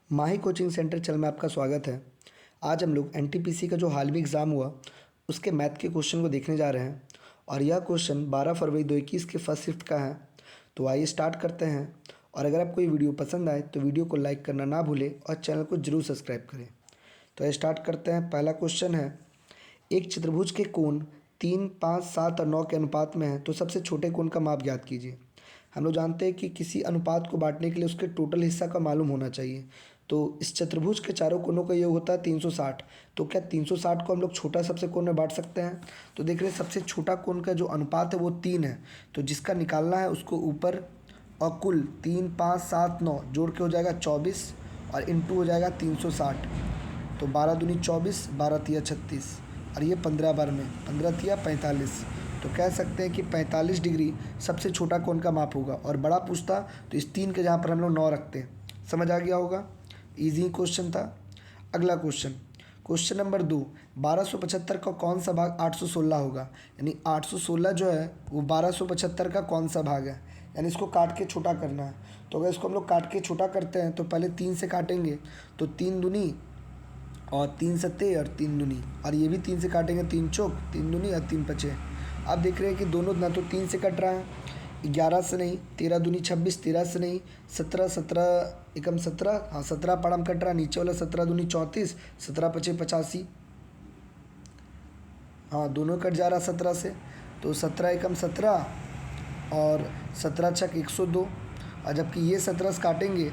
माही coaching centre channel में आपका स्वागत है। आज हम लोग एनटीपीसी का जो हाल में एग्ज़ाम हुआ उसके मैथ के क्वेश्चन को देखने जा रहे हैं और यह क्वेश्चन 12 फरवरी 2021 के फर्स्ट शिफ्ट का है। तो आइए स्टार्ट करते हैं। और अगर आपको ये वीडियो पसंद आए तो वीडियो को लाइक करना ना भूलें और चैनल को जरूर सब्सक्राइब करें। तो आइए स्टार्ट करते हैं। पहला क्वेश्चन है, एक चतुर्भुज के कोण 3, 5, 7 और 9 के अनुपात में है तो सबसे छोटे कोण का माप ज्ञात कीजिए। हम लोग जानते हैं कि किसी अनुपात को बांटने के लिए उसके टोटल हिस्सा का मालूम होना चाहिए। तो इस चतुर्भुज के चारों कोणों का योग होता है 360। तो क्या 360 को हम लोग छोटा सबसे कोण में बांट सकते हैं? तो देख रहे हैं सबसे छोटा कोण का जो अनुपात है वो 3 है। तो जिसका निकालना है उसको ऊपर और कुल 3, 5, 7, 9 जोड़ के हो जाएगा 24 और इंटू हो जाएगा 360। तो 12 दूनी 24, 12 तिया 36 और ये 15 बार में 15 तिया 45। तो कह सकते हैं कि 45 डिग्री सबसे छोटा कोण का माप होगा। और बड़ा पूछता तो इस 3 के जहाँ पर हम लोग 9 रखते हैं। समझ आ गया होगा, इजी क्वेश्चन था। अगला क्वेश्चन, क्वेश्चन नंबर 2, 1275 का कौन सा भाग 816 होगा? यानी 816 जो है वो 1275 का कौन सा भाग है, यानी इसको काट के छोटा करना है। तो अगर इसको हम लोग काट के छोटा करते हैं तो पहले 3 से काटेंगे तो 3 दूनी और 3 सत्ते और 3 दूनी, और ये भी 3 से काटेंगे 3 चौक 3 दूनी और 3 पचे। आप देख रहे हैं कि दोनों ना तो 3 से कट रहा है, 11 से नहीं, 13 दूनी 26, 13 से नहीं, 17 17 एकम 17, हाँ 17 पड़म कट रहा है, नीचे वाला 17 दूनी 34, 17 पचे 85, हाँ दोनों कट जा रहा 17 से। तो 17 एकम 17 और 17 छक 102। और जबकि ये 17 से काटेंगे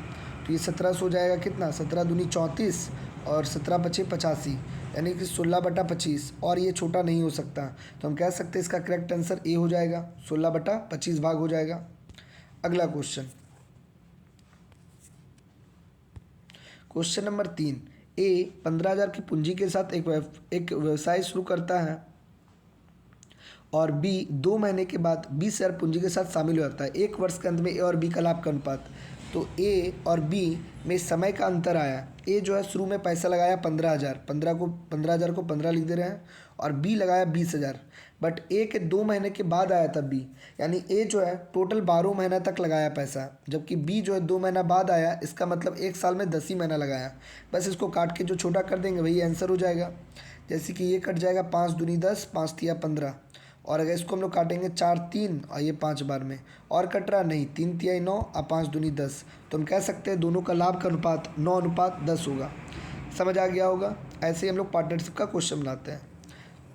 तो ये 17 से हो जाएगा कितना, 17 दूनी 34 और 17 पचे 85, यानी कि 16/25। और ये छोटा नहीं हो सकता, तो हम कह सकते हैं इसका करेक्ट आंसर ए हो जाएगा, 16/25 भाग हो जाएगा। अगला क्वेश्चन, क्वेश्चन नंबर 3, ए 15,000 की पूंजी के साथ एक व्यवसाय शुरू करता है और बी 2 महीने के बाद 20,000 पूंजी के साथ शामिल हो जाता है। एक वर्ष के अंत में ए और बी का लाभ का अनुपात। तो ए और बी में समय का अंतर आया। ए जो है शुरू में पैसा लगाया 15,000, 15,000 को 15 लिख दे रहे हैं, और बी लगाया 20,000। बट ए के 2 महीने के बाद आया था बी, यानी ए जो है टोटल 12 महीना तक लगाया पैसा, जबकि बी जो है 2 महीना बाद आया। इसका मतलब एक साल में 10 ही महीना लगाया। बस इसको काट के जो छोटा कर देंगे वही आंसर हो जाएगा। जैसे कि ये कट जाएगा 5 दूनी 10, 5 तिया 15, और अगर इसको हम लोग काटेंगे 4 3 और ये 5 बार में, और कट रहा नहीं, 3 तिया 9 और 5 दूनी 10। तो हम कह सकते हैं दोनों का लाभ का अनुपात 9:10 होगा। समझ आ गया होगा। ऐसे ही हम लोग पार्टनरशिप का क्वेश्चन बनाते हैं।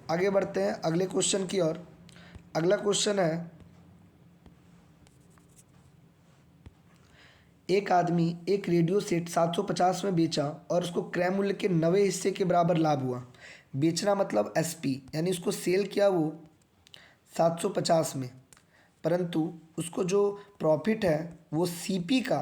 आगे बढ़ते हैं अगले क्वेश्चन की ओर। अगला क्वेश्चन है, एक आदमी एक रेडियो सेट 750 में बेचा और उसको क्रय मूल्य के 90 हिस्से के बराबर लाभ हुआ। बेचना मतलब एसपी, यानी उसको सेल किया वो 750 में, परंतु उसको जो प्रॉफिट है वो सीपी का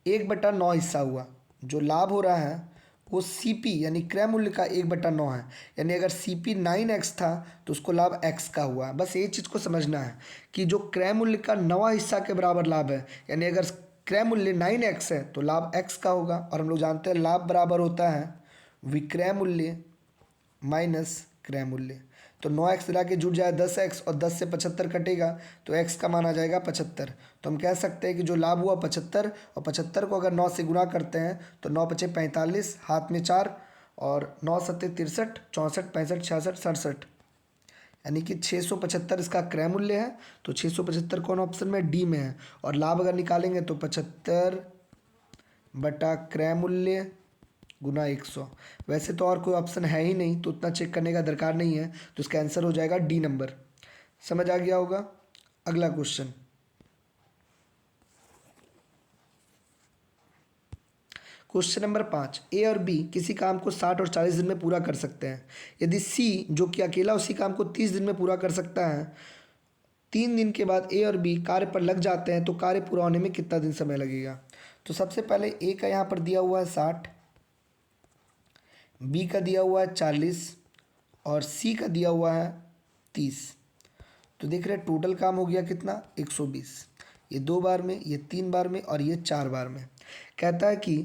1/9 हिस्सा हुआ। जो लाभ हो रहा है वो सीपी यानी क्रय मूल्य का 1/9 है। यानी अगर सीपी 9x था तो उसको लाभ x का हुआ। बस ये चीज़ को समझना है कि जो क्रय मूल्य का 9वां हिस्सा के बराबर लाभ है, यानी अगर क्रय मूल्य 9x है तो लाभ x का होगा। और हम लोग जानते हैं लाभ बराबर होता है विक्रय मूल्य माइनस क्रय मूल्य। तो 9x मिला के जुड़ जाए 10x, और 10 से 75 कटेगा तो x का मान आ जाएगा 75। तो हम कह सकते हैं कि जो लाभ हुआ 75, और 75 को अगर 9 से गुणा करते हैं तो 9 पचे 45, हाथ में 4, और 9 सत्ते 63, 64, 65, 66, 67, यानी कि 675 इसका क्रय मूल्य है। तो 675 कौन ऑप्शन में, डी में है। और लाभ अगर निकालेंगे तो 75 बटा क्रय मूल्य गुना 100। वैसे तो और कोई ऑप्शन है ही नहीं, तो उतना चेक करने का दरकार नहीं है, तो इसका आंसर हो जाएगा डी नंबर। समझ आ गया होगा। अगला क्वेश्चन, क्वेश्चन नंबर 5, ए और बी किसी काम को 60 और 40 दिन में पूरा कर सकते हैं। यदि सी जो कि अकेला उसी काम को 30 दिन में पूरा कर सकता है, 3 दिन के बाद ए और बी कार्य पर लग जाते हैं तो कार्य पूरा होने में कितना दिन समय लगेगा? तो सबसे पहले ए का यहाँ पर दिया हुआ है 60, बी का दिया हुआ है 40 और सी का दिया हुआ है 30। तो देख रहे हैं टोटल काम हो गया कितना, 120। ये 2 बार में, ये 3 बार में, और ये 4 बार में। कहता है कि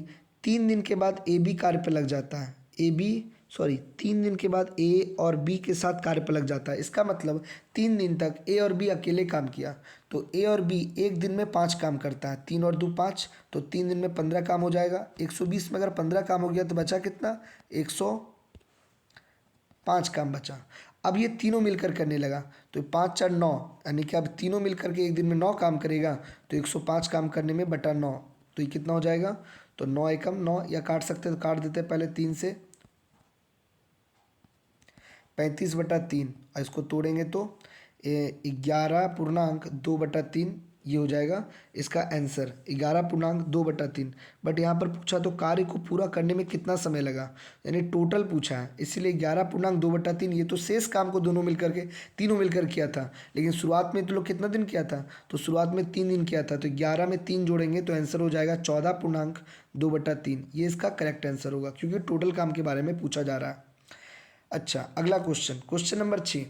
3 दिन के बाद ए बी कार्य पर लग जाता है। ए बी सॉरी 3 दिन के बाद ए और बी के साथ कार्य पर लग जाता है। इसका मतलब 3 दिन तक ए और बी अकेले काम किया, तो ए और बी एक दिन में 5 काम करता है। 3 और 2 5, तो 3 दिन में 15 काम हो जाएगा। 120 में अगर 15 काम हो गया तो बचा कितना? 105 काम बचा। अब ये तीनों मिलकर करने लगा, तो 5 4 9, यानी कि अब तीनों मिलकर के एक दिन में 9 काम करेगा, तो 105 काम करने में बटा 9, तो ये कितना हो जाएगा? तो 9 एकम 9, या काट सकते तो काट देते पहले 3 से। 35/3, और इसको तोड़ेंगे तो 11.2/3 ये हो जाएगा इसका आंसर, 11.2/3। बट यहाँ पर पूछा तो कार्य को पूरा करने में कितना समय लगा, यानी टोटल पूछा है, इसीलिए 11.2/3। ये तो शेष काम को दोनों मिलकर के तीनों मिलकर किया था, लेकिन शुरुआत में तो लोग कितना दिन किया था? तो शुरुआत में 3 दिन किया था, तो 11 में 3 जोड़ेंगे तो आंसर हो जाएगा 14.2/3। ये इसका करेक्ट आंसर होगा, क्योंकि टोटल काम के बारे में पूछा जा रहा है। अच्छा, अगला क्वेश्चन नंबर 6।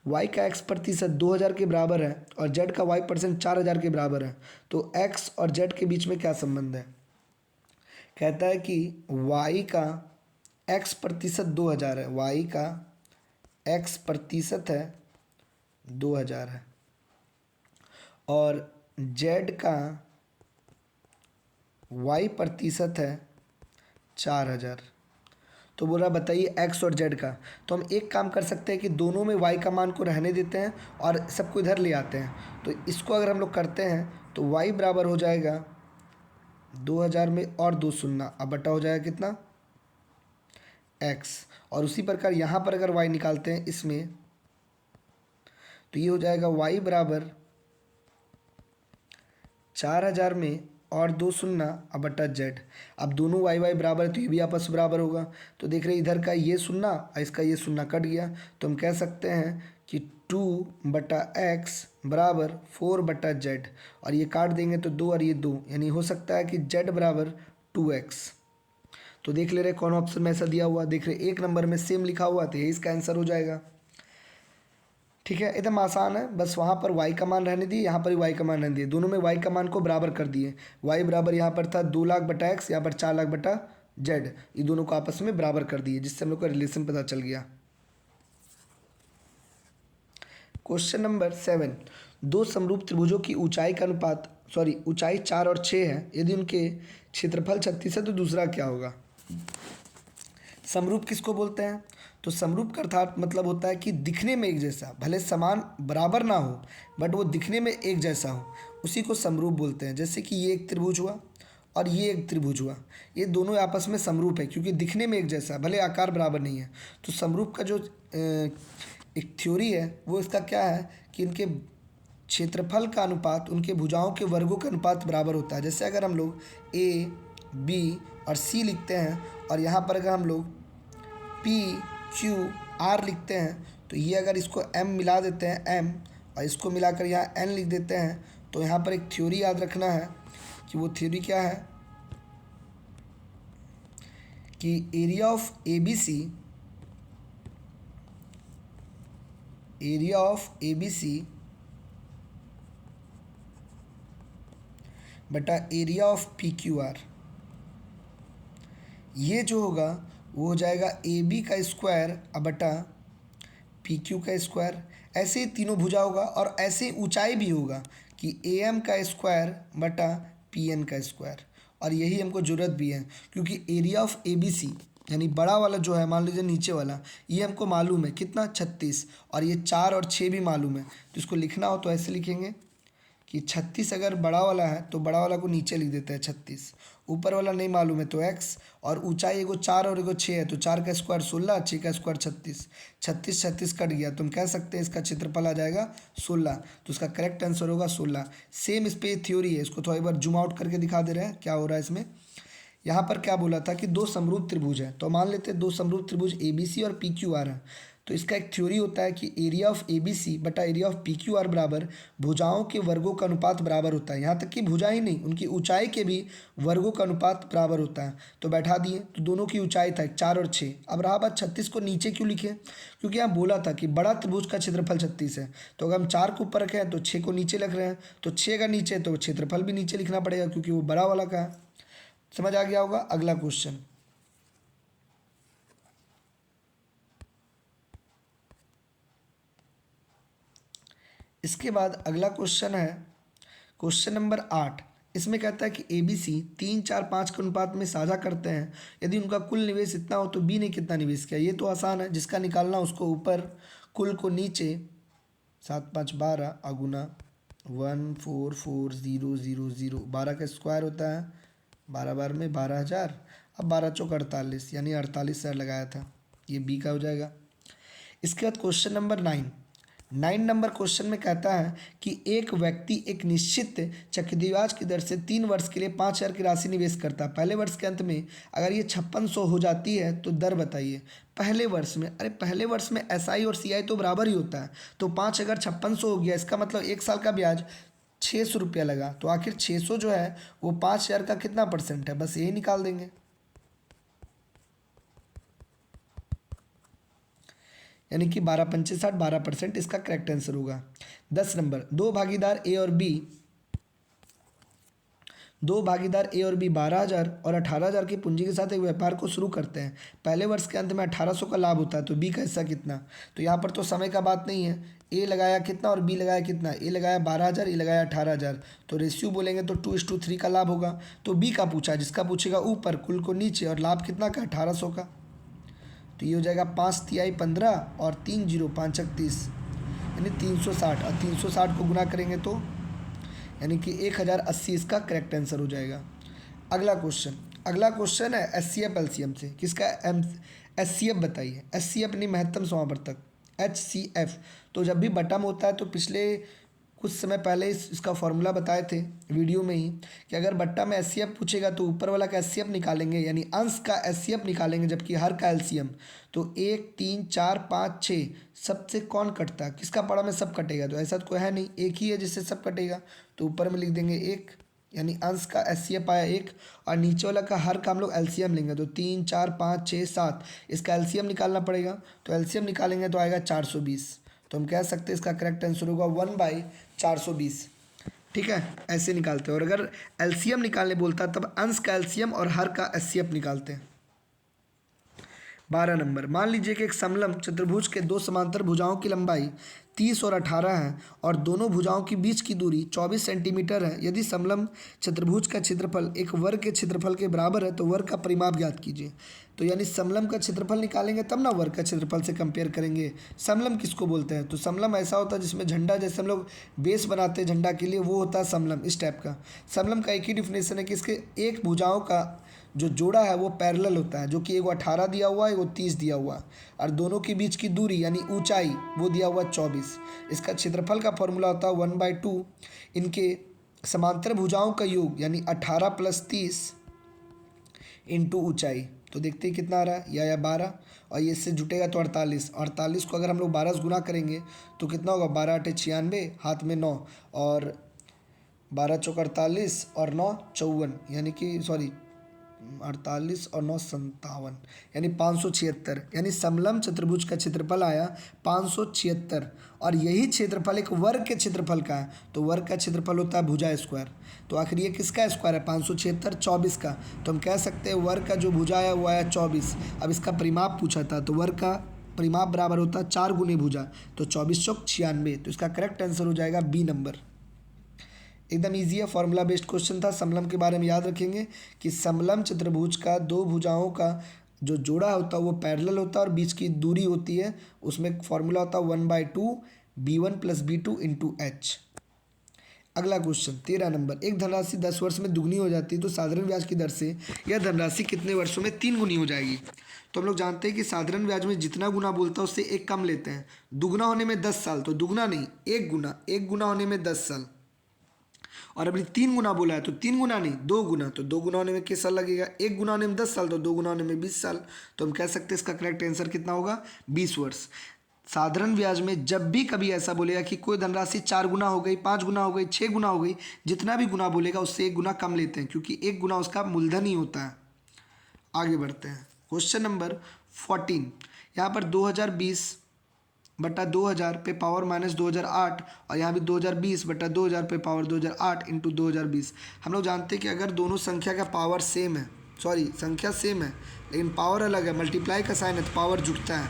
y का x प्रतिशत 2000 के बराबर है और z का y परसेंट 4000 के बराबर है, तो x और z के बीच में क्या संबंध है? कहता है कि y का x प्रतिशत 2000 है, y का x प्रतिशत है 2000 है, और z का y प्रतिशत है 4000। तो बोला बताइए x और z का। तो हम एक काम कर सकते हैं कि दोनों में y का मान को रहने देते हैं और सबको इधर ले आते हैं। तो इसको अगर हम लोग करते हैं तो y बराबर हो जाएगा 2000 में और 2 शून्य, अब बटा हो जाएगा कितना? x। और उसी प्रकार यहाँ पर अगर y निकालते हैं इसमें, तो ये हो जाएगा y बराबर 4000 में और 2 शून्य, अब बटा जेड। अब दोनों वाई वाई बराबर है तो ये भी आपस में बराबर होगा। तो देख रहे हैं इधर का ये शून्य और इसका ये शून्य कट गया, तो हम कह सकते हैं कि 2/x बराबर 4/z, और ये काट देंगे तो 2 और ये 2, यानी हो सकता है कि z बराबर 2x। तो देख ले रहे कौन ऑप्शन में ऐसा दिया हुआ, देख रहे 1 नंबर में सेम लिखा हुआ, तो ये इसका आंसर हो जाएगा। ठीक है, एकदम आसान है, बस वहाँ पर y का मान रहने दिए, यहाँ पर भी y का मान रहने दिए, दोनों में y का मान को बराबर कर दिए। y बराबर यहाँ पर था 2 लाख बटा x, यहाँ पर 4 लाख बटा z, ये दोनों को आपस में बराबर कर दिए, जिससे हम लोग का रिलेशन पता चल गया। Question number 7। दो समरूप त्रिभुजों की ऊंचाई का अनुपात ऊंचाई 4 और 6 है, यदि उनके क्षेत्रफल 36 है तो दूसरा क्या होगा? समरूप किसको बोलते हैं? तो समरूप का अर्थात मतलब होता है कि दिखने में एक जैसा, भले समान बराबर ना हो बट वो दिखने में एक जैसा हो, उसी को समरूप बोलते हैं। जैसे कि ये एक त्रिभुज हुआ और ये एक त्रिभुज हुआ, ये दोनों आपस में समरूप है क्योंकि दिखने में एक जैसा, भले आकार बराबर नहीं है। तो समरूप का जो एक थ्योरी है वो इसका क्या है कि इनके क्षेत्रफल का अनुपात उनके भुजाओं के वर्गों का अनुपात बराबर होता है। जैसे अगर हम लोग ए बी और सी लिखते हैं और यहाँ पर अगर हम लोग पी क्यू आर लिखते हैं, तो ये अगर इसको एम मिला देते हैं एम और इसको मिलाकर यहाँ एन लिख देते हैं, तो यहाँ पर एक थ्योरी याद रखना है कि वो थ्योरी क्या है कि area of A B C बटा area of P Q R, ये जो होगा वो हो जाएगा ए बी का स्क्वायर अब बटा पी क्यू का स्क्वायर। ऐसे ही तीनों भुजा होगा और ऐसे ऊंचाई भी होगा कि ए एम का स्क्वायर बटा पी एन का स्क्वायर। और यही हमको ज़रूरत भी है क्योंकि area of A B C यानी बड़ा वाला जो है, मान लीजिए नीचे वाला, ये हमको मालूम है कितना 36, और ये 4 और 6 भी मालूम है। तो इसको लिखना हो तो ऐसे लिखेंगे कि 36 अगर बड़ा वाला है तो बड़ा वाला को नीचे लिख देते हैं 36, ऊपर वाला नहीं मालूम है तो x, और ऊंचाई एगो 4 और एगो 6 है, तो 4 का स्क्वायर 16, 6 का स्क्वायर 36, 36 कट गया, तो हम कह सकते हैं इसका क्षेत्रफल आ जाएगा 16। तो इसका करेक्ट आंसर होगा 16। सेम इस पर थ्योरी है, इसको थोड़ा एक बार जूम आउट करके दिखा दे रहे हैं क्या हो रहा है इसमें। यहाँ पर क्या बोला था कि दो समरूप त्रिभुज है, तो मान लेते हैं दो समरूप त्रिभुज ए बी सी और पी क्यू आर है। तो इसका एक थ्योरी होता है कि area of A B C बटा area of P Q R बराबर भुजाओं के वर्गों का अनुपात बराबर होता है। यहाँ तक कि भुजा ही नहीं, उनकी ऊंचाई के भी वर्गों का अनुपात बराबर होता है। तो बैठा दिए, तो दोनों की ऊंचाई था 4 और 6। अब रहा बात 36 को नीचे क्यों लिखे, क्योंकि यहाँ बोला था कि बड़ा त्रिभुज का क्षेत्रफल 36 है, तो अगर हम 4 को ऊपर रखे हैं तो 6 को नीचे लिख रहे हैं, तो 6 का नीचे तो क्षेत्रफल भी नीचे लिखना पड़ेगा क्योंकि वो बड़ा वाला का है। समझ आ गया होगा। अगला क्वेश्चन, इसके बाद अगला क्वेश्चन है क्वेश्चन नंबर 8। इसमें कहता है कि ABC 3, 4, 5 के अनुपात में साझा करते हैं। यदि उनका कुल निवेश इतना हो तो B ने कितना निवेश किया। ये तो आसान है, जिसका निकालना उसको ऊपर, कुल को नीचे, 7, 5, 12 अगुना 1, 4, 4, 0, 0, 0, 12 का स्क्वायर होता है 12 बार में 12,000। अब 12 चौक 48, यानी 48,000 लगाया था, ये B का हो जाएगा। इसके बाद क्वेश्चन नंबर 9 नंबर क्वेश्चन में कहता है कि एक व्यक्ति एक निश्चित चक्रवृद्धि ब्याज की दर से 3 वर्ष के लिए 5,000 की राशि निवेश करता है। पहले वर्ष के अंत में अगर ये 5600 हो जाती है तो दर बताइए। पहले वर्ष में, अरे पहले वर्ष में SI और CI तो बराबर ही होता है, तो 5 अगर 5600 हो गया, इसका मतलब 1 साल का ब्याज 600 रुपया लगा, तो आखिर 600 जो है वो 5,000 का कितना परसेंट है, बस यही निकाल देंगे। यानी कि 12 पंचे 60, 12% इसका करेक्ट आंसर होगा। 10 नंबर, दो भागीदार ए और बी 12,000 और 18,000 की पूंजी के साथ एक व्यापार को शुरू करते हैं। पहले वर्ष के अंत में 1800 का लाभ होता है, तो बी का हिस्सा कितना। तो यहाँ पर तो समय का बात नहीं है, ए लगाया कितना और बी लगाया कितना। ए लगाया 12,000, ए लगाया 18,000, तो रेशियो बोलेंगे तो 2:3 का लाभ होगा। तो बी का पूछा, जिसका पूछेगा ऊपर, कुल को नीचे, और लाभ कितना का 1800 का। तो ये हो जाएगा 5 तिहाई 15 और 3 0 5 31, यानी 360, और 360 को गुना करेंगे तो यानी कि 1080 इसका करेक्ट आंसर हो जाएगा। अगला क्वेश्चन है HCF LCM से। किसका HCF बताइए। HCF नहीं, महत्तम समावर्तक, HCF। तो जब भी बटम होता है तो पिछले कुछ समय पहले इसका फॉर्मूला बताए थे वीडियो में ही, कि अगर बट्टा में HCF पूछेगा तो ऊपर वाला का HCF निकालेंगे, यानी अंश का HCF निकालेंगे, जबकि हर का LCM। तो 1, 3, 4, 5, 6 सबसे कौन कटता है, किसका पड़ा में सब कटेगा, तो ऐसा तो कोई है नहीं, एक ही है जिससे सब कटेगा, तो ऊपर में लिख देंगे 1, यानी अंश का HCF आया 1, और नीचे वाला का हर का हम लोग LCM लेंगे, तो 3, 4, 5, 6, 7 इसका LCM निकालना पड़ेगा, तो LCM निकालेंगे तो आएगा 420। तो हम कह सकते हैं इसका करेक्ट आंसर होगा 1/420। ठीक है, ऐसे निकालते हैं। और अगर LCM निकालने बोलता तब अंश का LCM और हर का HCF निकालते हैं। 12 नंबर, मान लीजिए कि एक समलंब चतुर्भुज के दो समांतर भुजाओं की लंबाई 30 और 18 है और दोनों भुजाओं के बीच की दूरी 24 सेंटीमीटर है। यदि समलंब चतुर्भुज का क्षेत्रफल एक वर्ग के क्षेत्रफल के बराबर है तो वर्ग का परिमाप ज्ञात कीजिए। तो यानी समलंब का क्षेत्रफल निकालेंगे तब ना वर्ग का क्षेत्रफल से कंपेयर करेंगे। समलंब किसको बोलते हैं, तो समलंब ऐसा होता है जिसमें झंडा, जैसे हम लोग बेस बनाते हैं झंडा के लिए, वो होता है समलंब, इस टाइप का। समलंब का एक ही डिफिनेशन है कि इसके एक भुजाओं का जो जोड़ा है वो पैरेलल होता है, जो कि एगो 18 दिया हुआ है, एगो 30 दिया हुआ है, और दोनों के बीच की दूरी यानी ऊंचाई वो दिया हुआ 24। इसका क्षेत्रफल का फॉर्मूला होता है 1/2 इनके समांतर भुजाओं का योग, यानी 18 + 30 इंटू ऊंचाई। तो देखते हैं कितना आ रहा है, या 12, और ये इससे जुटेगा तो 48। 48 को अगर हम लोग 12 से गुना करेंगे तो कितना होगा, 12 × 8 = 96, हाथ में 9, और 12 × 4 = 48 और 9 = 54, यानी कि 48 और 9 = 57, यानी 576। यानी समलंब चतुर्भुज का क्षेत्रफल आया 576, और यही क्षेत्रफल एक वर्ग के क्षेत्रफल का है। तो वर्ग का क्षेत्रफल होता है भुजा स्क्वायर। तो आखिर ये किसका स्क्वायर है, 576, 24 का। तो हम कह सकते हैं वर्ग का जो भुजा है वो आया 24। अब इसका परिमाप पूछा था, तो वर्ग का परिमाप बराबर होता है 4 गुने भुजा, तो 24 × 4 = 96। तो इसका करेक्ट आंसर हो जाएगा बी नंबर। एकदम इजी है, फॉर्मूला बेस्ड क्वेश्चन था। समलंब के बारे में याद रखेंगे कि समलंब चतुर्भुज का दो भुजाओं का जो जोड़ा होता है वो पैरेलल होता है और बीच की दूरी होती है, उसमें फॉर्मूला होता है 1/2 b1 + b2 × h। अगला क्वेश्चन 13 नंबर, एक धनराशि 10 वर्ष में दुगनी हो जाती है तो साधारण ब्याज की दर से यह धनराशि कितने वर्षों में 3 गुनी हो जाएगी। तो हम लोग जानते हैं कि साधारण ब्याज में जितना गुना बोलता है उससे एक कम लेते हैं। दुगना होने में 10 साल, तो दुगना नहीं, एक गुना होने में 10 साल। और अभी 3 गुना बोला है तो 3 गुना नहीं 2 गुना, तो 2 गुना होने में कितना साल लगेगा, 1 गुना होने में 10 साल, तो 2 गुना होने में 20 साल। तो हम कह सकते हैं इसका करेक्ट आंसर कितना होगा, 20 वर्ष। साधारण ब्याज में जब भी कभी ऐसा बोलेगा कि कोई धनराशि 4 गुना हो गई, 5 गुना हो गई, 6 गुना हो गई, जितना भी गुना बोलेगा उससे 1 गुना कम लेते हैं, क्योंकि 1 गुना उसका मूलधन ही होता है। आगे बढ़ते हैं, क्वेश्चन नंबर 14। यहाँ पर 2020/2000 पे पावर -2008, और यहाँ भी 2020/2000 पे पावर 2008 × 2020। हम लोग जानते हैं कि अगर दोनों संख्या का पावर सेम है, संख्या सेम है लेकिन पावर अलग है, मल्टीप्लाई का साइन है तो पावर जुटता है।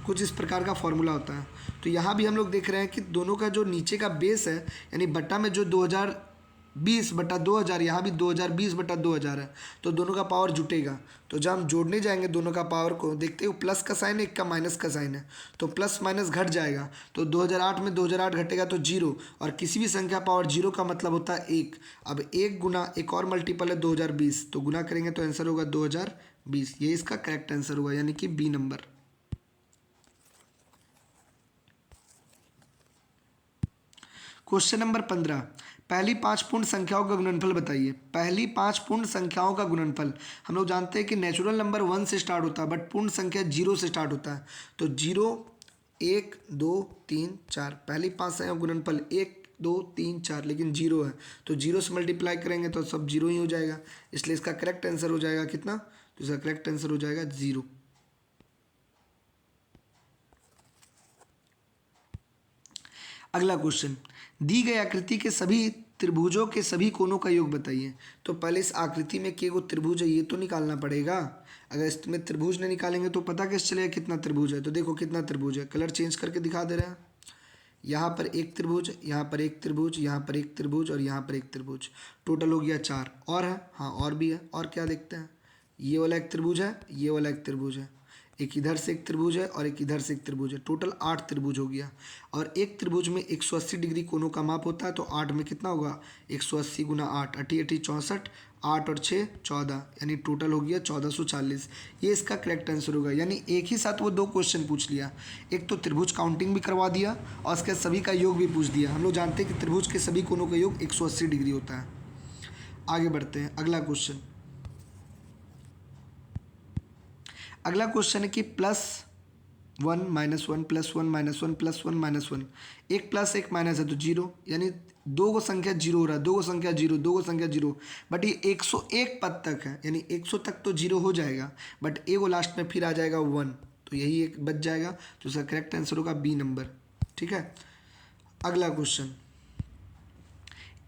कुछ इस प्रकार का फॉर्मूला होता है। तो यहाँ भी हम लोग देख रहे हैं कि दोनों का जो नीचे का बेस है यानी बट्टा में जो 2020/2000, यहाँ भी 2020/2000 है, तो दोनों का पावर जुटेगा। तो जब हम जोड़ने जाएंगे दोनों का पावर को, देखते हो प्लस का साइन है, एक का माइनस का साइन है, तो प्लस माइनस घट जाएगा। तो 2008 में 2008 घटेगा तो 0, और किसी भी संख्या पावर 0 का मतलब होता है 1। अब 1 गुना एक और मल्टीपल है 2020, तो गुना करेंगे तो आंसर होगा 2020। ये इसका करेक्ट आंसर होगा, यानी कि बी नंबर। क्वेश्चन नंबर 15, पहली 5 पूर्ण संख्याओं का गुणनफल बताइए। पहली 5 पूर्ण संख्याओं का गुणनफल, हम लोग जानते हैं कि नेचुरल नंबर 1 से स्टार्ट होता है, बट पूर्ण संख्या 0 से स्टार्ट होता है। तो 0, 1, 2, 3, 4, पहली 5 संख्याओं का गुणनफल 1, 2, 3, 4, लेकिन 0 है, तो 0 से मल्टीप्लाई करेंगे तो सब 0 ही हो जाएगा, इसलिए इसका करेक्ट आंसर हो जाएगा कितना, तो इसका करेक्ट आंसर हो जाएगा 0। अगला क्वेश्चन, दी गई आकृति के सभी त्रिभुजों के सभी कोणों का योग बताइए। तो पहले इस आकृति में के गो त्रिभुज है ये तो निकालना पड़ेगा। अगर इसमें त्रिभुज नहीं निकालेंगे तो पता कैसे चलेगा कितना त्रिभुज है। तो देखो कितना त्रिभुज है, कलर चेंज करके दिखा दे रहे हैं। यहाँ पर एक त्रिभुज, यहाँ पर एक त्रिभुज, यहाँ पर एक त्रिभुज और यहाँ पर एक त्रिभुज, टोटल हो गया 4। और है, हाँ और भी है। और क्या देखते हैं, ये वाला एक त्रिभुज है, ये वाला एक त्रिभुज है, एक इधर से एक त्रिभुज है और एक इधर से एक त्रिभुज है, टोटल 8 त्रिभुज हो गया। और एक त्रिभुज में 180 डिग्री कोणों का माप होता है, तो 8 में कितना होगा, 180 गुना 8, 8 8 64, 8 और 6 14, यानी टोटल हो गया 1440। ये इसका करेक्ट आंसर होगा। यानी एक ही साथ वो 2 क्वेश्चन पूछ लिया, एक तो त्रिभुज काउंटिंग भी करवा दिया और उसके सभी का योग भी पूछ दिया। हम लोग जानते हैं कि त्रिभुज के सभी कोणों का योग 180 डिग्री होता है। आगे बढ़ते हैं, अगला क्वेश्चन। अगला क्वेश्चन है कि +1 -1 +1 -1 +1 -1, एक प्लस एक माइनस है तो 0, यानी 2 को संख्या 0 हो रहा है, 2 को संख्या 0, 2 को संख्या 0, बट ये 101 पद तक है, यानी 100 तक तो 0 हो जाएगा, बट ए को लास्ट में फिर आ जाएगा 1, तो यही एक बच जाएगा। तो इसका करेक्ट आंसर होगा बी नंबर। ठीक है, अगला क्वेश्चन,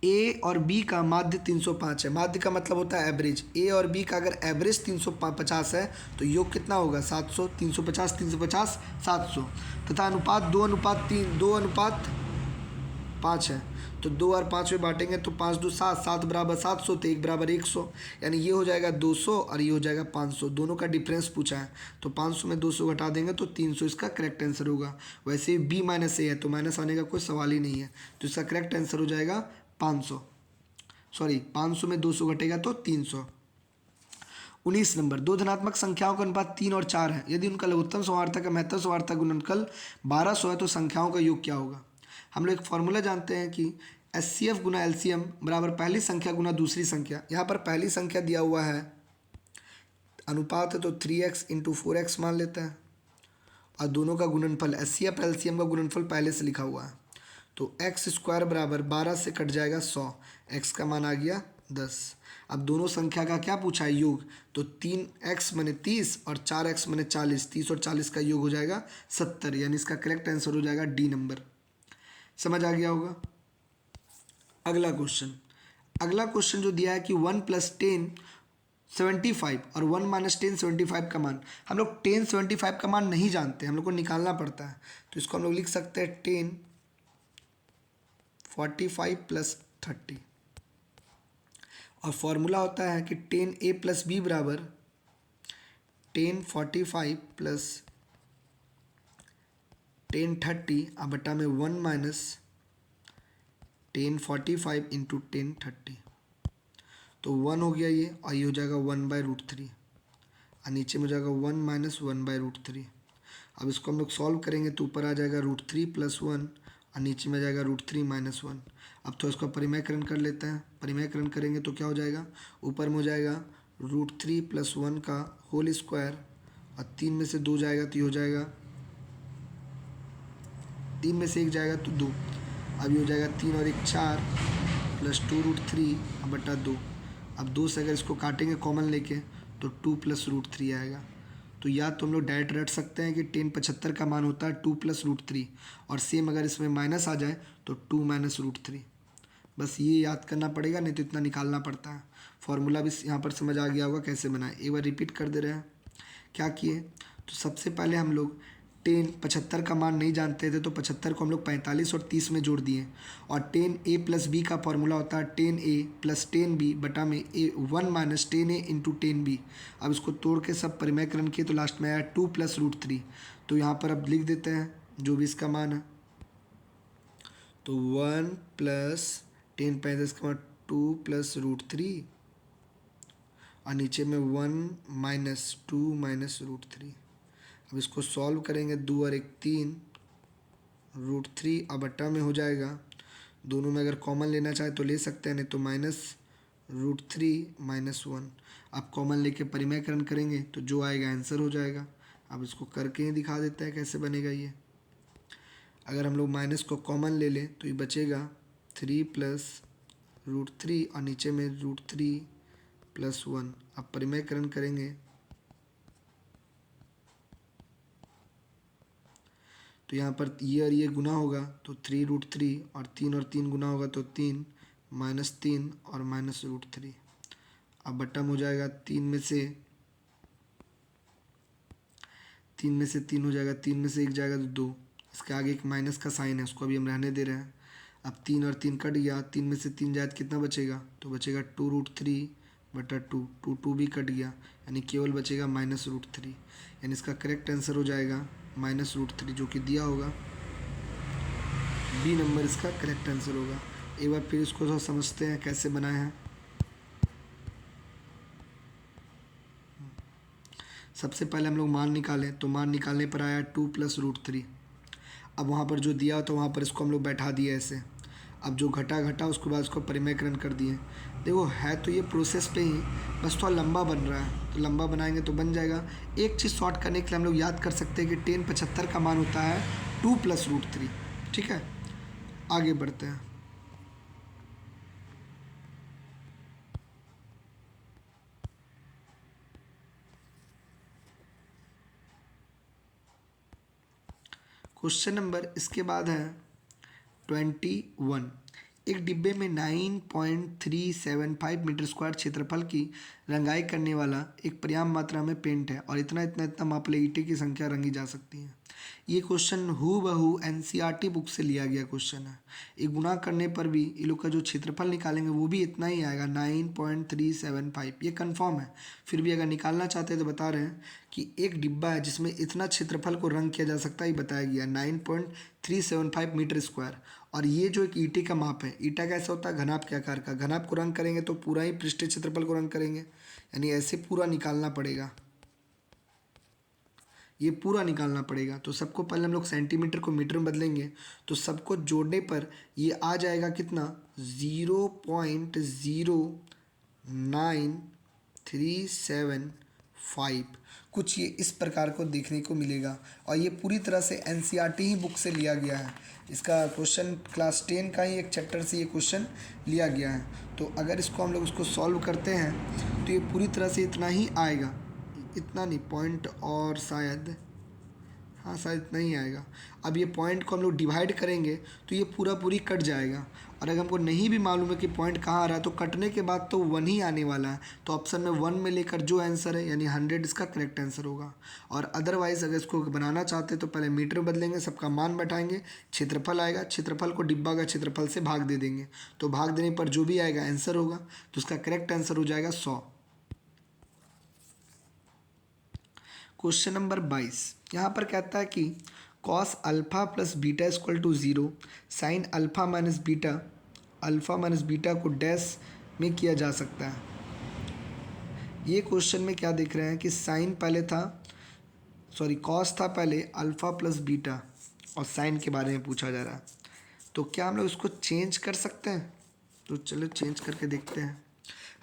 ए और बी का माध्य 305 है। माध्य का मतलब होता है एवरेज। ए और बी का अगर एवरेज 350 है तो योग कितना होगा, 700, 350 350 700, तथा अनुपात 2:3 2:5 है। तो 2 और 5 में बांटेंगे तो 5 2 7, 7 बराबर 700, तो 1 बराबर 100, यानी ये हो जाएगा 200 और ये हो जाएगा 500। दोनों का डिफरेंस पूछा है, तो 500 में 200 घटा देंगे तो 300 इसका करेक्ट आंसर होगा। वैसे ही बी माइनस ए है तो माइनस आने का कोई सवाल ही नहीं है, तो इसका करेक्ट आंसर हो जाएगा 500। 500 में 200 घटेगा तो 300। 19 नंबर, दो धनात्मक संख्याओं का अनुपात 3 और 4 है, यदि उनका लघुत्तम समार्थक या महत्तम समार्थक गुणनफल 1200 है तो संख्याओं का योग क्या होगा। हम लोग एक फॉर्मूला जानते हैं कि HCF गुना LCM बराबर पहली संख्या गुना दूसरी संख्या। यहाँ पर पहली संख्या दिया हुआ है, अनुपात है तो 3x × 4x मान लेते हैं, और दोनों का गुणनफल HCF LCM का गुणनफल पहले से लिखा हुआ है, तो x² बराबर 12 से कट जाएगा 100, x का मान आ गया 10। अब दोनों संख्या का क्या पूछा है, योग, तो 3x माने 30 और 4x माने 40, 30 और 40 का योग हो जाएगा 70, यानी इसका करेक्ट आंसर हो जाएगा डी नंबर। समझ आ गया होगा। अगला क्वेश्चन जो दिया है कि 1 + 10 75 और 1 - 10 75 का मान, हम लोग 10 75 का मान नहीं जानते, हम लोग को निकालना पड़ता है, तो इसको हम लोग लिख सकते हैं 10 45 + 30, और फॉर्मूला होता है कि 10a + b बराबर 10 45 + 10 30 बटा में 1 - 10 45 × 10 30, तो 1 हो गया ये, और ये हो जाएगा 1/√3, और नीचे में हो जाएगा 1 - 1/√3। अब इसको हम लोग सॉल्व करेंगे तो ऊपर आ जाएगा √3 + 1, और नीचे में जाएगा √3 - 1। अब तो इसका परिमयकरण कर लेते हैं, परिमयकरण करेंगे तो क्या हो जाएगा, ऊपर में हो जाएगा √3 + 1 का होल स्क्वायर, और 3 में से 2 जाएगा तो ये हो जाएगा, 3 में से 1 जाएगा तो 2, अब ये हो जाएगा 3 और 1 4 + 2√3 बटा 2। अब 2 से अगर इसको काटेंगे कॉमन लेके तो 2 + √3 आएगा। तो या तो हम लोग डायरेक्ट रट सकते हैं कि 10 75 का मान होता है 2 + √3, और सेम अगर इसमें माइनस आ जाए तो 2 - √3। बस ये याद करना पड़ेगा, नहीं तो इतना निकालना पड़ता है। फॉर्मूला भी यहाँ पर समझ आ गया होगा कैसे बनाए, एक बार रिपीट कर दे रहे हैं। क्या किए, तो सबसे पहले हम लोग टेन 75 का मान नहीं जानते थे तो 75 को हम लोग 45 और 30 में जोड़ दिए। और 10a+b का फॉर्मूला होता है 10a+10b बटा में ए 1 माइनस 10a इंटू 10b। अब इसको तोड़ के सब परिमयकरण किए तो लास्ट में आया 2 + √3। तो यहाँ पर अब लिख देते हैं जो भी इसका मान है। तो 1 + 10 35 का मान 2 + √3 और नीचे में 1 माइनस 2 माइनस √3। अब इसको सॉल्व करेंगे, 2 और 1 3 √3 अब बट्टा में हो जाएगा। दोनों में अगर कॉमन लेना चाहे तो ले सकते हैं, नहीं तो -√3 - 1। अब कॉमन लेके परिमयकरण करेंगे तो जो आएगा आंसर हो जाएगा। अब इसको करके ही दिखा देते हैं कैसे बनेगा ये। अगर हम लोग माइनस को कॉमन ले लें तो ये बचेगा 3 + √3 और नीचे में √3 + 1। अब परिमयकरण करेंगे तो यहाँ पर ये और ये गुना होगा तो 3√3 और 3 और 3 गुना होगा तो 3 -3 और -√3। अब बट्टम हो जाएगा 3 में से 3 हो जाएगा, 3 में से 1 जाएगा तो 2। इसके आगे एक माइनस का साइन है, उसको अभी हम रहने दे रहे हैं। अब 3 और 3 कट गया, 3 में से 3 जाए तो कितना बचेगा, तो बचेगा 2√3 बटा 2। 2 भी कट गया यानी केवल बचेगा -√3। यानी इसका करेक्ट आंसर हो जाएगा -√3 जो कि दिया होगा। बी नंबर इसका करेक्ट आंसर होगा। एक बार फिर इसको थोड़ा समझते हैं कैसे बनाए हैं। सबसे पहले हम लोग मान निकालें तो मान निकालने पर आया 2 + √3। अब वहाँ पर जो दिया तो वहाँ पर इसको हम लोग बैठा दिए ऐसे। अब जो घटा उसके बाद उसको परिमयकरण कर दिए। देखो है तो ये प्रोसेस पे ही, बस थोड़ा लंबा बन रहा है तो लंबा बनाएंगे तो बन जाएगा। एक चीज़ शॉर्ट करने के लिए हम लोग याद कर सकते हैं कि 10 75 का मान होता है 2 + √3। ठीक है, आगे बढ़ते हैं। क्वेश्चन नंबर इसके बाद है 21। एक डिब्बे में 9.375 मीटर स्क्वायर क्षेत्रफल की रंगाई करने वाला एक पर्याप्त मात्रा में पेंट है और इतना इतना इतना माप ले ईंटें की संख्या रंगी जा सकती है। ये क्वेश्चन हूबहू एनसीईआरटी बुक से लिया गया क्वेश्चन है। ये गुना करने पर भी ये लोग का जो क्षेत्रफल निकालेंगे वो भी इतना ही आएगा 9.375, ये कंफर्म है। फिर भी अगर निकालना चाहते हैं तो बता रहे हैं कि एक डिब्बा है जिसमें इतना क्षेत्रफल को रंग किया जा सकता है, ये बताया गया 9.375 मीटर स्क्वायर। और ये जो एक ईंटे का माप है, ईंटा कैसा होता है घनाभ के आकार का, घनाभ को रंग करेंगे तो पूरा ही पृष्ठीय क्षेत्रफल को रंग करेंगे, यानी ऐसे पूरा निकालना पड़ेगा, ये पूरा निकालना पड़ेगा। तो सबको पहले हम लोग सेंटीमीटर को मीटर में बदलेंगे तो सबको जोड़ने पर ये आ जाएगा कितना 0.09375, कुछ ये इस प्रकार को देखने को मिलेगा। और ये पूरी तरह से एनसीईआरटी ही बुक से लिया गया है। इसका क्वेश्चन क्लास 10 का ही एक चैप्टर से ये क्वेश्चन लिया गया है। तो अगर इसको हम लोग उसको सॉल्व करते हैं तो ये पूरी तरह से इतना ही आएगा, इतना नहीं पॉइंट और शायद, हाँ शायद इतना ही आएगा। अब ये पॉइंट को हम लोग डिवाइड करेंगे तो ये पूरा पूरी कट जाएगा। और अगर हमको नहीं भी मालूम है कि पॉइंट कहाँ आ रहा है तो कटने के बाद तो 1 ही आने वाला है। तो ऑप्शन में 1 में लेकर जो आंसर है यानी 100 इसका करेक्ट आंसर होगा। और अदरवाइज़ अगर इसको बनाना चाहते तो पहले मीटर बदलेंगे, सबका मान बैठाएंगे, क्षेत्रफल आएगा, क्षेत्रफल को डिब्बा का क्षेत्रफल से भाग दे देंगे, तो भाग देने पर जो भी आएगा आंसर होगा। तो उसका करेक्ट आंसर हो जाएगा 100। क्वेश्चन नंबर 22 यहाँ पर कहता है कि cos alpha plus beta equal to 0, sine alpha minus beta को डैश में किया जा सकता है। ये क्वेश्चन में क्या देख रहे हैं कि साइन पहले था, सॉरी कॉस था पहले अल्फ़ा प्लस बीटा और साइन के बारे में पूछा जा रहा है। तो क्या हम लोग इसको चेंज कर सकते हैं? तो चलो चेंज करके देखते हैं।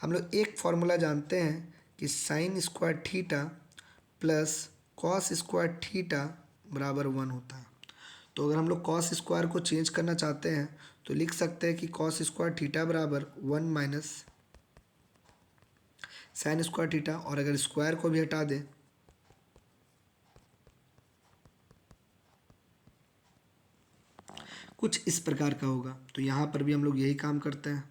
हम लोग एक फॉर्मूला जानते हैं कि sine square theta plus cos square theta बराबर 1 होता है। तो अगर हम लोग कॉस स्क्वायर को चेंज करना चाहते हैं तो लिख सकते हैं कि कॉस स्क्वायर थीटा बराबर 1 माइनस साइन स्क्वायर थीटा, और अगर स्क्वायर को भी हटा दें कुछ इस प्रकार का होगा। तो यहाँ पर भी हम लोग यही काम करते हैं।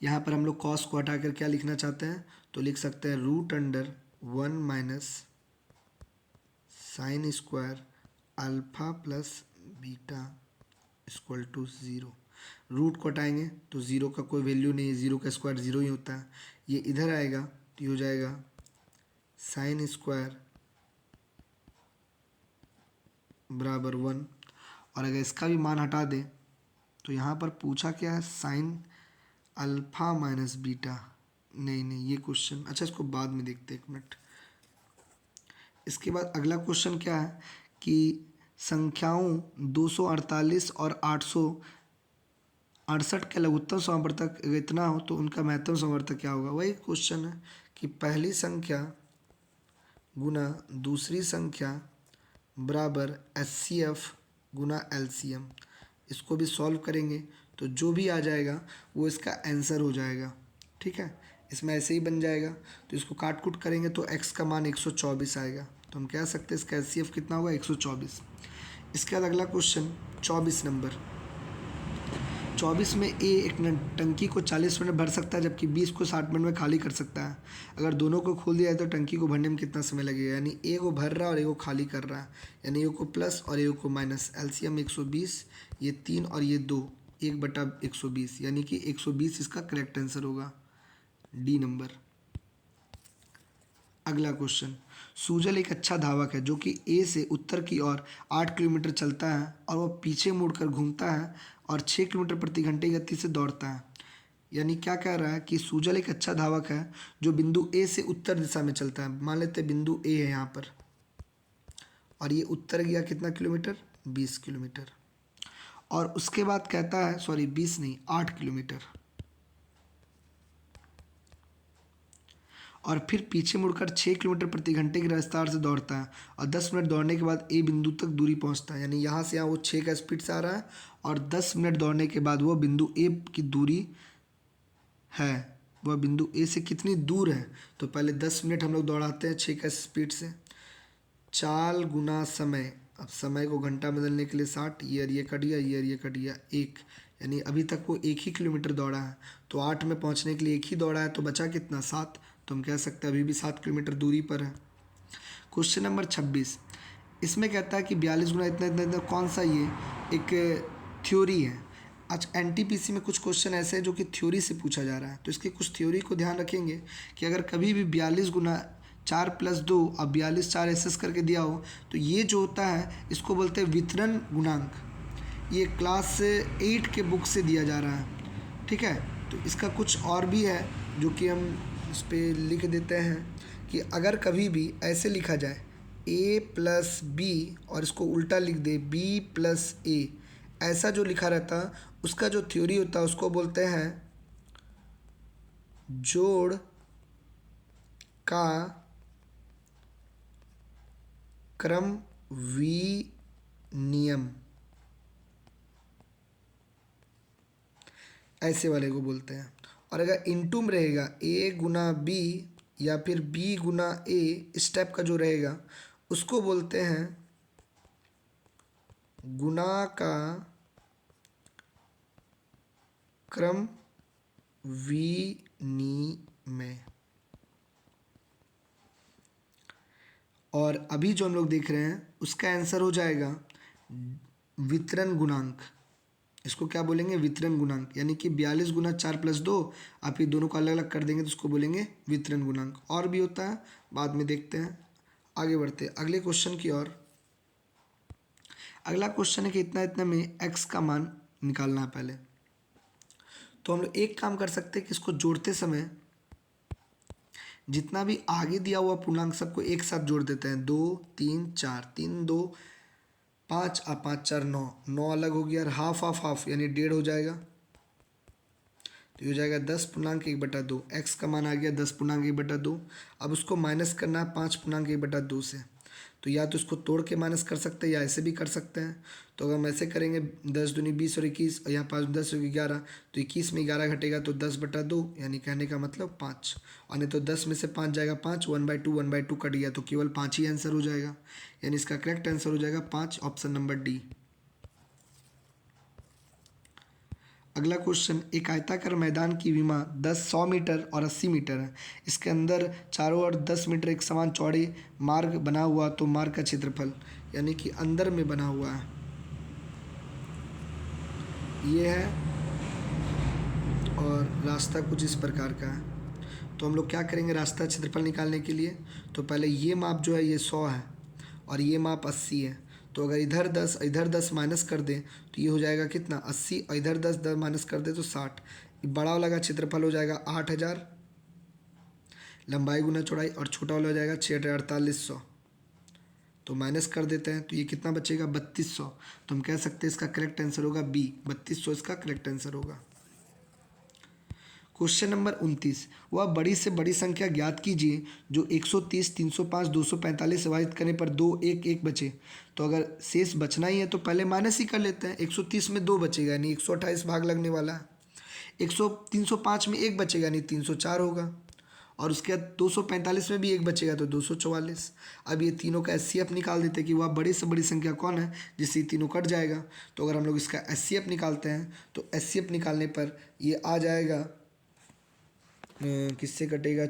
यहाँ पर हम लोग कॉस को हटाकर क्या लिखना चाहते हैं तो लिख सकते हैं √1 minus sine square alpha plus beta equal to zero. Root को हटाएंगे तो ज़ीरो का कोई वैल्यू नहीं है, ज़ीरो का स्क्वायर ज़ीरो ही होता है। ये इधर आएगा तो ये हो जाएगा साइन स्क्वायर बराबर 1। और अगर इसका भी मान हटा दें तो यहाँ पर पूछा क्या है, साइन अल्फा माइनस बीटा। नहीं नहीं, ये क्वेश्चन, अच्छा इसको बाद में देखते हैं, एक मिनट। इसके बाद अगला क्वेश्चन क्या है कि संख्याओं 248 और 868 के लघुत्तम समावर्तक इतना हो तो उनका महत्तम समावर्तक क्या होगा। वही क्वेश्चन है कि पहली संख्या गुना दूसरी संख्या बराबर HCF गुना LCM। इसको भी सॉल्व करेंगे तो जो भी आ जाएगा वो इसका आंसर हो जाएगा। ठीक है, इसमें ऐसे ही बन जाएगा। तो इसको काट कूट करेंगे तो x का मान 124 आएगा। तो हम कह सकते हैं इसका HCF कितना होगा, 124। इसके बाद अगला क्वेश्चन 24 नंबर। 24 में ए एक टंकी को 40 मिनट भर सकता है जबकि 20 को 60 मिनट में खाली कर सकता है। अगर दोनों को खोल दिया जाए तो टंकी को भरने में कितना समय लगेगा। यानी ए को भर रहा है और ए को खाली कर रहा है, यानी ए को प्लस और ए को माइनस। एलसीएम 120, ये 3 और ये 2, 1/120, यानी कि 120 इसका करेक्ट आंसर होगा, डी नंबर। अगला क्वेश्चन, सूजल एक अच्छा धावक है जो कि ए से उत्तर की ओर 8 किलोमीटर चलता है और वह पीछे मुड़कर घूमता है और 6 किलोमीटर प्रति घंटे की गति से दौड़ता है। यानी क्या कह रहा है कि सूजल एक अच्छा धावक है जो बिंदु ए से उत्तर दिशा में चलता है। मान लेते हैं बिंदु ए है यहाँ पर और ये उत्तर गया कितना किलोमीटर, 20 किलोमीटर। और उसके बाद कहता है, सॉरी 20 नहीं 8 किलोमीटर, और फिर पीछे मुड़कर 6 किलोमीटर प्रति घंटे की रफ्तार से दौड़ता है और 10 मिनट दौड़ने के बाद ए बिंदु तक दूरी पहुंचता है। यानी यहाँ से यहाँ वो 6 का स्पीड से आ रहा है और 10 मिनट दौड़ने के बाद वो बिंदु ए की दूरी है, वह बिंदु ए से कितनी दूर है। तो पहले 10 मिनट हम लोग दौड़ाते हैं 6 का स्पीड से, चाल गुना समय। अब समय को घंटा बदलने के लिए 60, ये कट गया, ये कट गया 1, यानी अभी तक वो 1 ही किलोमीटर दौड़ा है। तो 8 में पहुंचने के लिए 1 ही दौड़ा है तो बचा कितना, 7। तो हम कह सकते हैं अभी भी 7 किलोमीटर दूरी पर है। क्वेश्चन नंबर 26, इसमें कहता है कि 42 गुना इतना इतना इतना, कौन सा ये एक थ्योरी है। आज एनटीपीसी में कुछ क्वेश्चन ऐसे हैं जो कि थ्योरी से पूछा जा रहा है, तो इसकी कुछ थ्योरी को ध्यान रखेंगे कि अगर कभी भी 42 गुना 4 + 2 और 42 4 SS करके दिया हो तो ये जो होता है इसको बोलते हैं वितरण गुणांक। ये क्लास 8 के बुक से दिया जा रहा है। ठीक है, तो इसका कुछ और भी है जो कि हम इस पर लिख देते हैं कि अगर कभी भी ऐसे लिखा जाए a + b और इसको उल्टा लिख दे b + a, ऐसा जो लिखा रहता है उसका जो थ्योरी होता है उसको बोलते हैं जोड़ का क्रम विनियम, ऐसे वाले को बोलते हैं। और अगर इनटू में रहेगा a गुना b या फिर b गुना a, इस टाइप का जो रहेगा उसको बोलते हैं गुणा का क्रम विनिमय। और अभी जो हम लोग देख रहे हैं उसका आंसर हो जाएगा वितरण गुणांक। इसको क्या बोलेंगे, वितरण गुणांक। यानी कि 42 गुना 4 + 2, आप ये दोनों को अलग अलग कर देंगे तो उसको बोलेंगे वितरण गुणांक। और भी होता है, बाद में देखते हैं। आगे बढ़ते हैं अगले क्वेश्चन की ओर। अगला क्वेश्चन है कि इतना इतना में x का मान निकालना है पहले। तो हम लोग एक काम कर सकते हैं कि इसको जोड़ते समय जितना भी आगे दिया हुआ पूर्णांक सबको एक साथ जोड़ देते हैं। 2 3 4, 3 2 5 और 5 4 9, 9 अलग हो गया और हाफ हाफ हाफ यानी 1.5 हो जाएगा। तो ये हो जाएगा 10.1/2। x का मान आ गया 10.1/2। अब उसको माइनस करना है 5.1/2 से। तो या तो इसको तोड़ के माइनस कर सकते हैं या ऐसे भी कर सकते हैं। तो अगर हम ऐसे करेंगे 10 दूनी 20 और 21 और यहाँ 5 10 और 11, तो 21 में 11 घटेगा तो 10/2, यानी कहने का मतलब 5। और नहीं तो 10 में से 5 जाएगा 5, 1/2 1/2 कट गया तो केवल 5 ही आंसर हो जाएगा। यानी इसका करेक्ट आंसर हो जाएगा 5, ऑप्शन नंबर डी। अगला क्वेश्चन, एक आयताकार मैदान की विमा 100 मीटर और 80 मीटर है। इसके अंदर चारों ओर 10 मीटर एक समान चौड़े मार्ग बना हुआ, तो मार्ग का क्षेत्रफल, यानी कि अंदर में बना हुआ है, ये है, और रास्ता कुछ इस प्रकार का है। तो हम लोग क्या करेंगे रास्ता क्षेत्रफल निकालने के लिए, तो पहले ये माप जो है ये 100 है और ये माप 80 है। तो अगर इधर 10 माइनस कर दें तो ये हो जाएगा कितना 80, और इधर 10 माइनस कर दें तो 60। बड़ा वाला का क्षेत्रफल हो जाएगा 8000 लंबाई गुना चौड़ाई, और छोटा वाला हो जाएगा 4800। तो माइनस कर देते हैं तो ये कितना बचेगा 3200। तो हम कह सकते हैं इसका करेक्ट आंसर होगा बी, 3200 इसका करेक्ट आंसर होगा। क्वेश्चन नंबर 29, वह बड़ी से बड़ी संख्या ज्ञात कीजिए जो 130, 305, 245 से विभाजित करने पर 2, 1, 1 बचे। तो अगर शेष बचना ही है तो पहले माइनस ही कर लेते हैं। 130 में 2 बचेगा यानी 128 भाग लगने वाला है। 305 में 1 बचेगा यानी 304 होगा, और उसके बाद 245 में भी 1 बचेगा तो 244। अब ये तीनों का एचसीएफ निकाल देते हैं कि वह बड़ी से बड़ी संख्या कौन है जिससे ये तीनों कट जाएगा। तो अगर हम लोग इसका एचसीएफ निकालते हैं तो एचसीएफ निकालने पर ये आ जाएगा, किससे कटेगा,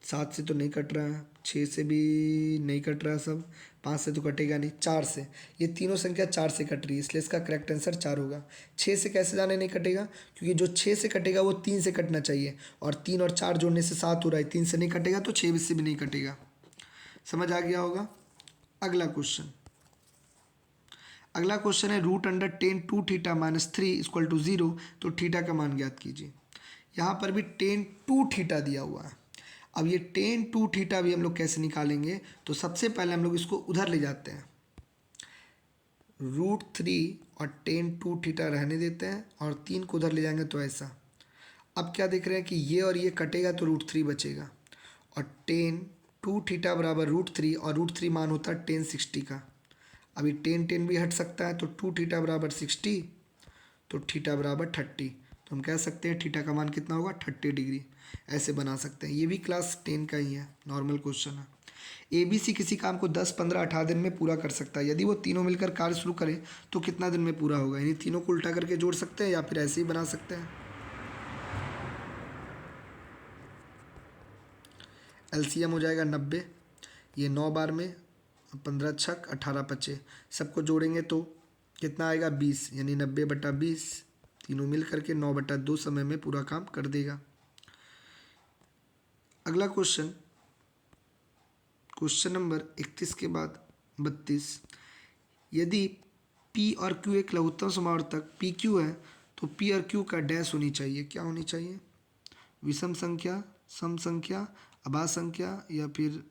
7 से तो नहीं कट रहा है, 6 से भी नहीं कट रहा है, सब 5 से तो कटेगा नहीं, 4 से, ये तीनों संख्या 4 से कट रही है, इसलिए इसका करेक्ट आंसर 4 होगा। 6 से कैसे जाने नहीं कटेगा, क्योंकि जो 6 से कटेगा वो 3 से कटना चाहिए, और 3 और 4 जोड़ने से 7 हो रहा है, 3 से नहीं कटेगा तो 6 से भी नहीं कटेगा। समझ आ गया होगा। अगला क्वेश्चन, है √10 2 थीटा माइनस 3 इक्वल टू 0, तो थीटा का मान ज्ञात कीजिए। यहाँ पर भी 10 2 थीटा दिया हुआ है। अब ये 10 2 थीटा भी हम लोग कैसे निकालेंगे, तो सबसे पहले हम लोग इसको उधर ले जाते हैं, √3 और 10 2 थीटा रहने देते हैं, और 3 को उधर ले जाएंगे तो ऐसा। अब क्या देख रहे हैं कि ये और ये कटेगा तो √3 बचेगा, और 10 2 थीटा बराबर √3, और √3 मान होता है 10 60 का। अभी 10 10 भी हट सकता है, तो 2 थीटा बराबर 60, तो थीटा बराबर 30। तो हम कह सकते हैं थीटा का मान कितना होगा 30 डिग्री। ऐसे बना सकते हैं, ये भी क्लास 10 का ही है, नॉर्मल क्वेश्चन है। ABC किसी काम को 10, 15, 18 दिन में पूरा कर सकता है। यदि वो तीनों मिलकर कार्य शुरू करें तो कितना दिन में पूरा होगा, यानी तीनों को उल्टा करके जोड़ सकते हैं या फिर ऐसे ही बना सकते हैं। एलसीएम हो जाएगा 90, ये 9 बार में 15 छक 18 पचे, सबको जोड़ेंगे तो कितना आएगा 20, यानी 90/20, तीनों मिल करके 9/2 समय में पूरा काम कर देगा। अगला क्वेश्चन नंबर 31 के बाद 32, यदि P और Q एक लघुत्तम समावर्तक PQ है तो P और Q का डैश होनी चाहिए, क्या होनी चाहिए, विषम संख्या, सम संख्या, अभाज्य संख्या, या फिर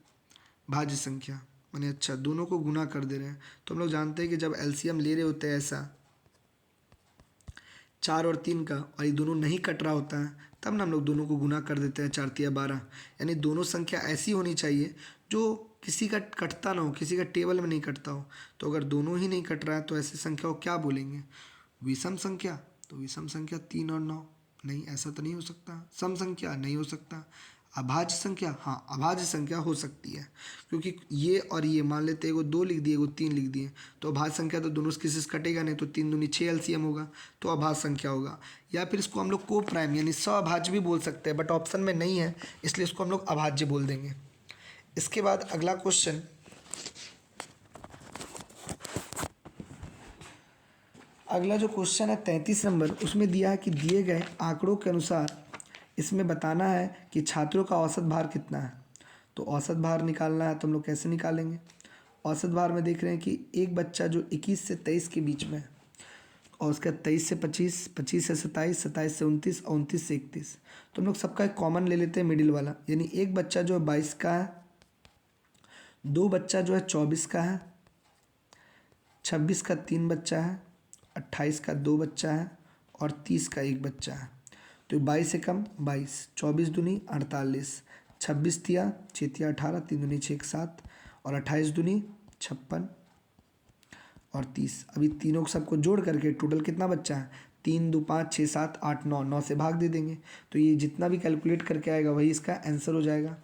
भाज्य संख्या। माने अच्छा दोनों को गुना कर दे रहे हैं, तो हम लोग जानते हैं कि जब एलसीएम ले रहे होते हैं ऐसा 4 और 3 का, और ये दोनों नहीं कट रहा होता है, तब ना हम लोग दोनों को गुना कर देते हैं, 4 तिया 12। यानी दोनों संख्या ऐसी होनी चाहिए जो किसी का कटता ना हो, किसी का टेबल में नहीं कटता हो। तो अगर दोनों ही नहीं कट रहा है तो ऐसी संख्या को क्या बोलेंगे, विषम संख्या। तो विषम संख्या 3 और 9, नहीं ऐसा तो नहीं हो सकता। सम संख्या नहीं हो सकता। अभाज्य संख्या, हाँ अभाज्य संख्या हो सकती है, क्योंकि ये और ये मान लेते हैं, एगो 2 लिख दिए, एगो 3 लिख दिए, तो अभाज्य संख्या तो दोनों किसी से कटेगा नहीं, तो 3 दूनी 6 एलसीएम होगा, तो अभाज्य संख्या होगा। या फिर इसको हम लोग को प्राइम यानी सअभाज्य भी बोल सकते हैं, बट ऑप्शन में नहीं है इसलिए इसको हम लोग अभाज्य बोल देंगे। इसके बाद अगला क्वेश्चन, अगला जो क्वेश्चन है 33 नंबर, उसमें दिया है कि दिए गए आंकड़ों के अनुसार इसमें बताना है कि छात्रों का औसत भार कितना है। तो औसत भार निकालना है तो हम लोग कैसे निकालेंगे, औसत भार में देख रहे हैं कि एक बच्चा जो 21 से 23 के बीच में है, और उसका 23 से 25, 25 से 27, 27 से 29, और 29 से 31। तो हम लोग सबका एक कॉमन ले लेते हैं मिडिल वाला, यानी एक बच्चा जो है 22 का है, दो बच्चा जो है 24 का है, 26 का 3 बच्चा है, 28 का 2 बच्चा है, और 30 का 1 बच्चा है। तो 22 से कम 22, 24 दूनी 48, 26 तिया 6 तिया 18, 3 दूनी 6 7, और 28 दूनी 56, और 30। अभी तीनों सबको जोड़ करके टोटल कितना बच्चा है, 3 2 5 6 7 8 9, 9 से भाग दे देंगे, तो ये जितना भी कैलकुलेट करके आएगा वही इसका आंसर हो जाएगा।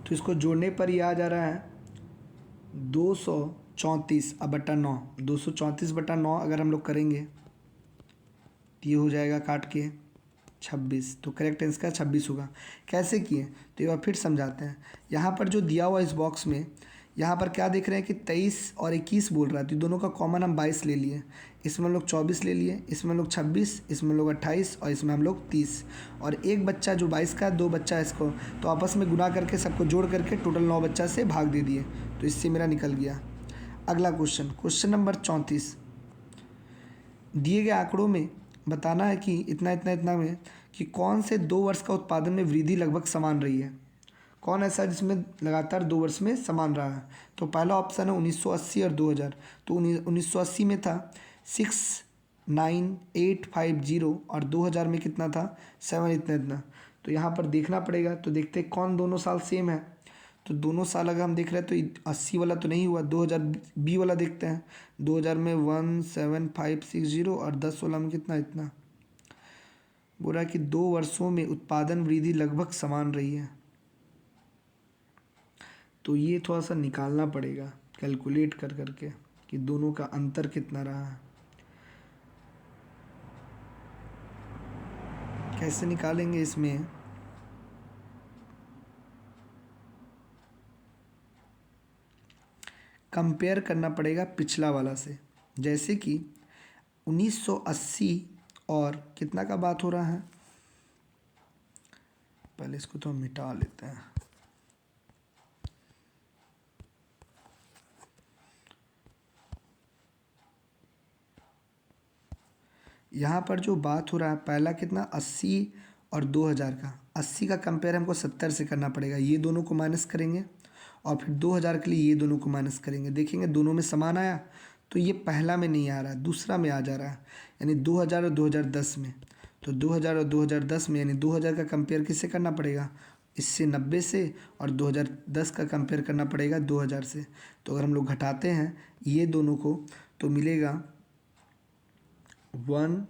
तो इसको जोड़ने पर ये आ जा रहा है 234/9। 234/9 अगर हम लोग करेंगे तो ये हो जाएगा काट के 26। तो करेक्ट आंसर का 26 होगा। कैसे किए तो एक बार फिर समझाते हैं। यहाँ पर जो दिया हुआ इस बॉक्स में, यहाँ पर क्या देख रहे हैं कि 23 और 21 बोल रहा है, तो दोनों का कॉमन हम 22 ले लिए। इसमें हम लोग 24 ले लिए, इसमें हम लोग 26, इसमें हम लोग 28 और इसमें हम लोग 30। और एक बच्चा जो 22 का है, 2 बच्चा इसको, तो आपस में गुना करके सबको जोड़ करके टोटल 9 बच्चा से भाग दे दिए। तो इससे मेरा निकल गया। अगला क्वेश्चन नंबर 34। दिए गए आंकड़ों में बताना है कि इतना इतना इतना में कि कौन से 2 वर्ष का उत्पादन में वृद्धि लगभग समान रही है। कौन ऐसा जिसमें लगातार 2 वर्ष में समान रहा है। तो पहला ऑप्शन है 1980 और 2000। तो 1980 में था 69850 और 2000 में कितना था 7 इतना इतना। तो यहाँ पर देखना पड़ेगा। तो देखते हैं कौन दोनों साल सेम है। तो दोनों साल अगर हम देख रहे हैं तो 80 वाला तो नहीं हुआ, 2020 वाला देखते हैं। 2000 में 17560 और 10 वाला में कितना इतना। बोल रहा है कि 2 वर्षों में उत्पादन वृद्धि लगभग समान रही है। तो ये थोड़ा सा निकालना पड़ेगा कैलकुलेट कर करके कि दोनों का अंतर कितना रहा है। कैसे निकालेंगे इसमें, कंपेयर करना पड़ेगा पिछला वाला से। जैसे कि 1980 और कितना का बात हो रहा है, पहले इसको तो हम मिटा लेते हैं। यहाँ पर जो बात हो रहा है पहला कितना 80 और 2000 का, 80 का कंपेयर हमको 70 से करना पड़ेगा। ये दोनों को माइनस करेंगे और फिर 2000 के लिए ये दोनों को माइनस करेंगे। देखेंगे दोनों में समान आया, तो ये पहला में नहीं आ रहा है, दूसरा में आ जा रहा है, यानी 2000 और 2010 में। तो 2000 और 2010 में, यानी 2000 का कंपेयर किससे करना पड़ेगा, इससे 90 से, और 2010 का कंपेयर करना पड़ेगा 2000 से। तो अगर हम लोग घटाते हैं ये दोनों को तो मिलेगा 1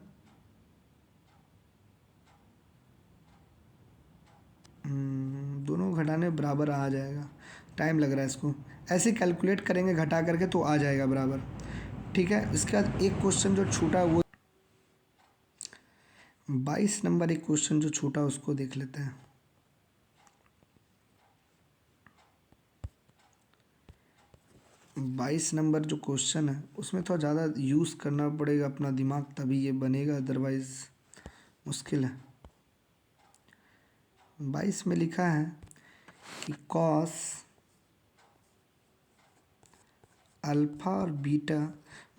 दोनों घटाने बराबर आ जाएगा। टाइम लग रहा है इसको, ऐसे कैलकुलेट करेंगे घटा करके तो आ जाएगा बराबर। ठीक है। इसके बाद एक क्वेश्चन जो छूटा वो 22 नंबर, एक क्वेश्चन जो छूटा उसको देख लेते हैं। बाईस नंबर जो क्वेश्चन है उसमें थोड़ा ज़्यादा यूज़ करना पड़ेगा अपना दिमाग, तभी ये बनेगा, अदरवाइज़ मुश्किल है। 22 में लिखा है कि कॉस अल्फ़ा और बीटा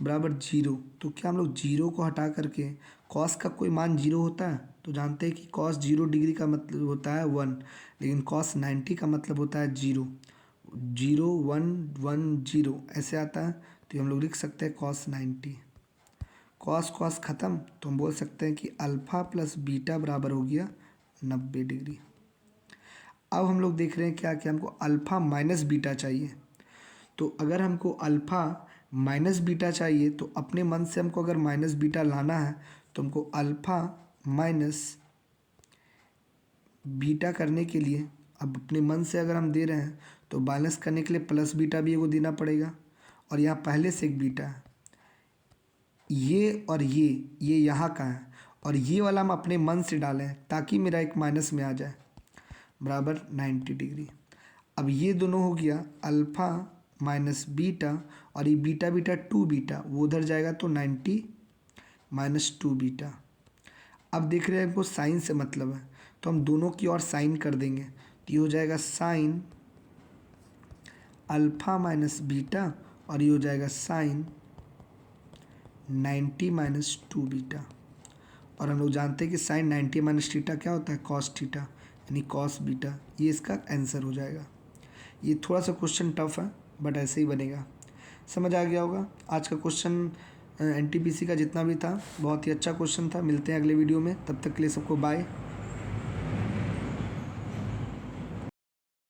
बराबर 0। तो क्या हम लोग 0 को हटा करके कॉस का कोई मान 0 होता है? तो जानते हैं कि कॉस 0 डिग्री का मतलब होता है 1, लेकिन कॉस 90 का मतलब होता है 0। 0 1 1 0 ऐसे आता है। तो हम लोग लिख सकते हैं कॉस 90। कॉस कॉस ख़त्म, तो हम बोल सकते हैं कि अल्फ़ा प्लस बीटा बराबर हो गया 90 डिग्री। अब हम लोग देख रहे हैं क्या कि हमको अल्फ़ा माइनस बीटा चाहिए। तो अगर हमको अल्फ़ा माइनस बीटा चाहिए तो अपने मन से हमको अगर माइनस बीटा लाना है तो हमको अल्फ़ा माइनस बीटा करने के लिए, अब अपने मन से अगर हम दे रहे हैं तो माइनस करने के लिए प्लस बीटा भी एगो देना पड़ेगा। और यहाँ पहले से एक बीटा है, ये और ये यहाँ का है, और ये वाला हम अपने मन से डालें ताकि मेरा एक माइनस में आ जाए, बराबर 90 डिग्री। अब ये दोनों हो गया अल्फ़ा माइनस बीटा, और ये बीटा बीटा 2 बीटा वो उधर जाएगा तो 90 माइनस 2 बीटा। अब देख रहे हैं हमको साइन से मतलब है, तो हम दोनों की ओर साइन कर देंगे। तो ये हो जाएगा साइन अल्फ़ा माइनस बीटा, और ये हो जाएगा साइन 90 माइनस 2 बीटा। और हम लोग जानते हैं कि साइन 90 माइनस थीटा क्या होता है, कॉस थीटा, यानी कॉस बीटा। ये इसका आंसर हो जाएगा। ये थोड़ा सा क्वेश्चन टफ है बट ऐसे ही बनेगा। समझ आ गया होगा। आज का क्वेश्चन एनटीपीसी का जितना भी था बहुत ही अच्छा क्वेश्चन था। मिलते हैं अगले वीडियो में, तब तक के लिए सबको बाय।